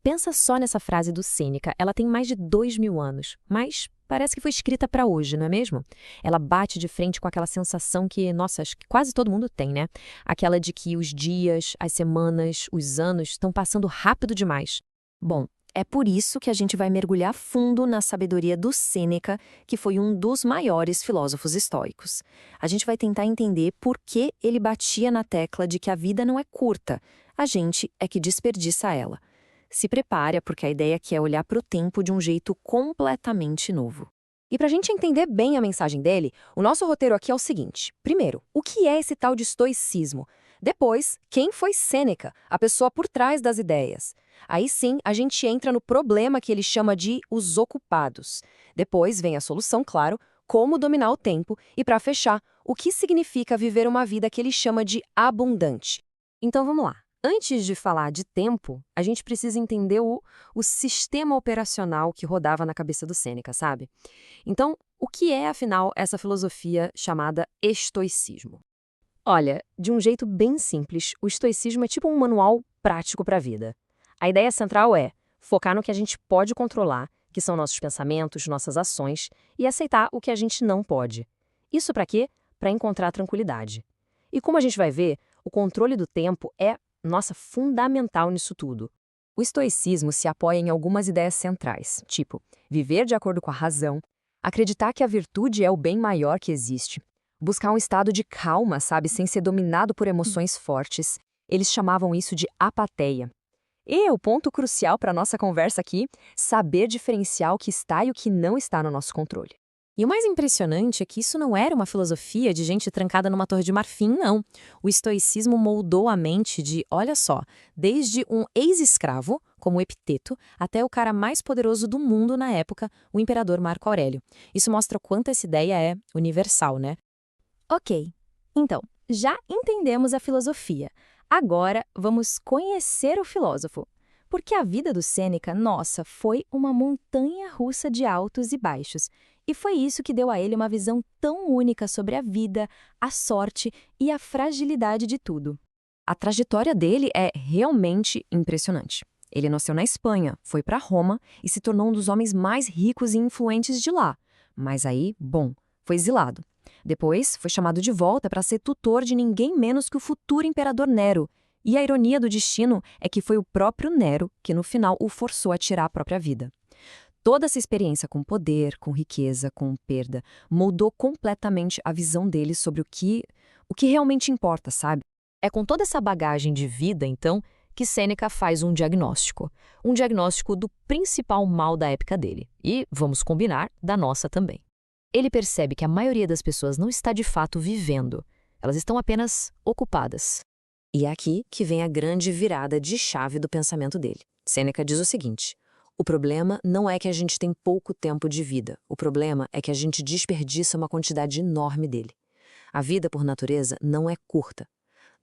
Pensa só nessa frase do Sêneca, ela tem mais de 2000 anos, mas parece que foi escrita para hoje, não é mesmo? Ela bate de frente com aquela sensação que, nossa, acho que quase todo mundo tem, né? Aquela de que os dias, as semanas, os anos estão passando rápido demais. Bom, é por isso que a gente vai mergulhar fundo na sabedoria do Sêneca, que foi um dos maiores filósofos estoicos. A gente vai tentar entender por que ele batia na tecla de que a vida não é curta, a gente é que desperdiça ela. Se prepara, porque a ideia aqui é olhar para o tempo de um jeito completamente novo. E para a gente entender bem a mensagem dele, o nosso roteiro aqui é o seguinte. Primeiro, o que é esse tal de estoicismo? Depois, quem foi Sêneca, a pessoa por trás das ideias? Aí sim, a gente entra no problema que ele chama de os ocupados. Depois vem a solução, claro, como dominar o tempo e, para fechar, o que significa viver uma vida que ele chama de abundante. Então vamos lá. Antes de falar de tempo, a gente precisa entender o sistema operacional que rodava na cabeça do Sêneca, sabe? Então, o que é, afinal, essa filosofia chamada estoicismo? Olha, de um jeito bem simples, o estoicismo é tipo um manual prático para a vida. A ideia central é focar no que a gente pode controlar, que são nossos pensamentos, nossas ações, e aceitar o que a gente não pode. Isso para quê? Para encontrar tranquilidade. E como a gente vai ver, o controle do tempo é, nossa, fundamental nisso tudo. O estoicismo se apoia em algumas ideias centrais, tipo viver de acordo com a razão, acreditar que a virtude é o bem maior que existe, buscar um estado de calma, sabe, sem ser dominado por emoções fortes. Eles chamavam isso de apatia. E o ponto crucial para a nossa conversa aqui, saber diferenciar o que está e o que não está no nosso controle. E o mais impressionante é que isso não era uma filosofia de gente trancada numa torre de marfim, não. O estoicismo moldou a mente de, olha só, desde um ex-escravo, como Epiteto, até o cara mais poderoso do mundo na época, o imperador Marco Aurélio. Isso mostra o quanto essa ideia é universal, né? Ok, então, já entendemos a filosofia. Agora, vamos conhecer o filósofo. Porque a vida do Sêneca, nossa, foi uma montanha-russa de altos e baixos. E foi isso que deu a ele uma visão tão única sobre a vida, a sorte e a fragilidade de tudo. A trajetória dele é realmente impressionante. Ele nasceu na Espanha, foi para Roma e se tornou um dos homens mais ricos e influentes de lá. Mas aí, bom, foi exilado. Depois, foi chamado de volta para ser tutor de ninguém menos que o futuro imperador Nero. E a ironia do destino é que foi o próprio Nero que, no final, o forçou a tirar a própria vida. Toda essa experiência com poder, com riqueza, com perda, moldou completamente a visão dele sobre o que realmente importa, sabe? É com toda essa bagagem de vida, então, que Sêneca faz um diagnóstico. Um diagnóstico do principal mal da época dele. E, vamos combinar, da nossa também. Ele percebe que a maioria das pessoas não está de fato vivendo. Elas estão apenas ocupadas. E é aqui que vem a grande virada de chave do pensamento dele. Sêneca diz o seguinte: o problema não é que a gente tem pouco tempo de vida. O problema é que a gente desperdiça uma quantidade enorme dele. A vida, por natureza, não é curta.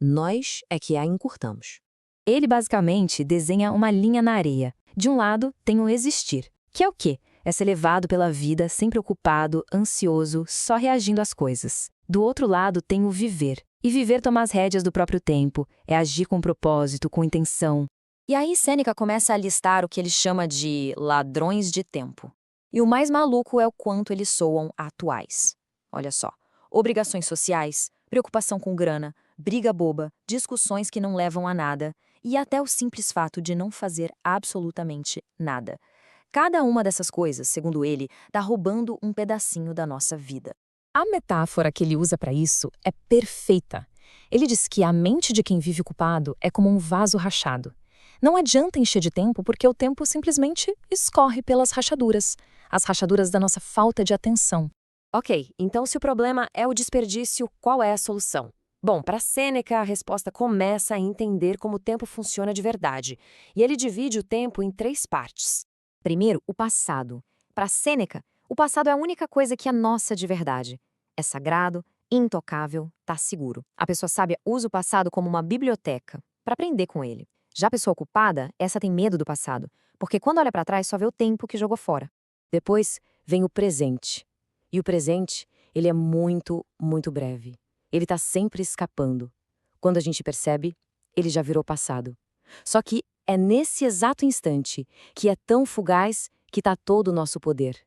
Nós é que a encurtamos. Ele basicamente desenha uma linha na areia. De um lado, tem o existir, que é o quê? É ser levado pela vida, sempre ocupado, ansioso, só reagindo às coisas. Do outro lado tem o viver. E viver toma as rédeas do próprio tempo, é agir com propósito, com intenção. E aí Sêneca começa a listar o que ele chama de ladrões de tempo. E o mais maluco é o quanto eles soam atuais. Olha só, obrigações sociais, preocupação com grana, briga boba, discussões que não levam a nada, e até o simples fato de não fazer absolutamente nada. Cada uma dessas coisas, segundo ele, está roubando um pedacinho da nossa vida. A metáfora que ele usa para isso é perfeita. Ele diz que a mente de quem vive ocupado é como um vaso rachado. Não adianta encher de tempo porque o tempo simplesmente escorre pelas rachaduras, as rachaduras da nossa falta de atenção. Ok, então se o problema é o desperdício, qual é a solução? Bom, para Sêneca, a resposta começa a entender como o tempo funciona de verdade. E ele divide o tempo em 3 partes. Primeiro, o passado. Para Sêneca, o passado é a única coisa que é nossa de verdade. É sagrado, intocável, tá seguro. A pessoa sábia usa o passado como uma biblioteca para aprender com ele. Já a pessoa ocupada, essa tem medo do passado, porque quando olha para trás só vê o tempo que jogou fora. Depois vem o presente. E o presente, ele é muito, muito breve. Ele está sempre escapando. Quando a gente percebe, ele já virou passado. Só que É nesse exato instante, que é tão fugaz, que está todo o nosso poder.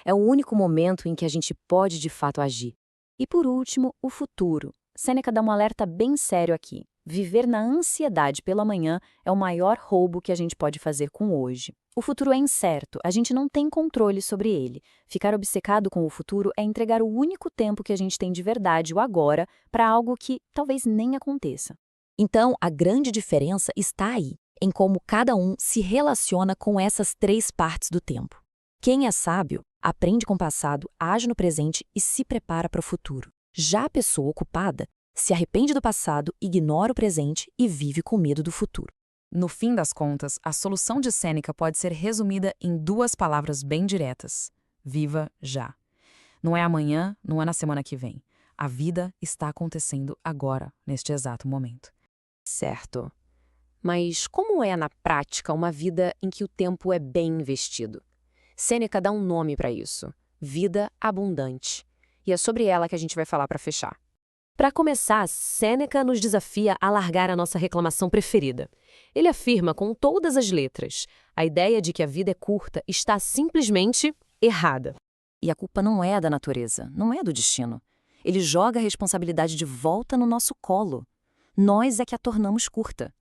É o único momento em que a gente pode de fato agir. E por último, o futuro. Sêneca dá um alerta bem sério aqui. Viver na ansiedade pela manhã é o maior roubo que a gente pode fazer com hoje. O futuro é incerto, a gente não tem controle sobre ele. Ficar obcecado com o futuro é entregar o único tempo que a gente tem de verdade, o agora, para algo que talvez nem aconteça. Então, a grande diferença está aí, em como cada um se relaciona com essas três partes do tempo. Quem é sábio aprende com o passado, age no presente e se prepara para o futuro. Já a pessoa ocupada se arrepende do passado, ignora o presente e vive com medo do futuro. No fim das contas, a solução de Sêneca pode ser resumida em duas palavras bem diretas: viva já. Não é amanhã, não é na semana que vem. A vida está acontecendo agora, neste exato momento. Certo. Mas como é na prática uma vida em que o tempo é bem investido? Sêneca dá um nome para isso: vida abundante. E é sobre ela que a gente vai falar para fechar. Para começar, Sêneca nos desafia a largar a nossa reclamação preferida. Ele afirma com todas as letras: a ideia de que a vida é curta está simplesmente errada. E a culpa não é da natureza, não é do destino. Ele joga a responsabilidade de volta no nosso colo. Nós é que a tornamos curta.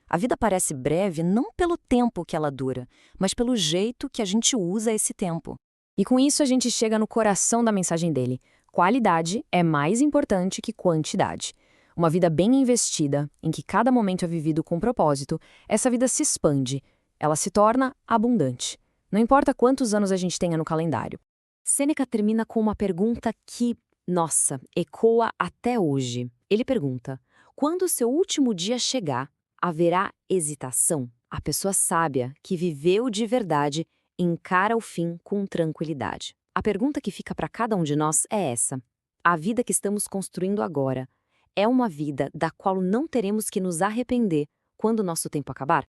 A vida parece breve não pelo tempo que ela dura, mas pelo jeito que a gente usa esse tempo. E com isso a gente chega no coração da mensagem dele. Qualidade é mais importante que quantidade. Uma vida bem investida, em que cada momento é vivido com propósito, essa vida se expande, ela se torna abundante. Não importa quantos anos a gente tenha no calendário. Sêneca termina com uma pergunta que, nossa, ecoa até hoje. Ele pergunta: quando o seu último dia chegar, haverá hesitação? A pessoa sábia, que viveu de verdade, encara o fim com tranquilidade. A pergunta que fica para cada um de nós é essa: a vida que estamos construindo agora é uma vida da qual não teremos que nos arrepender quando o nosso tempo acabar?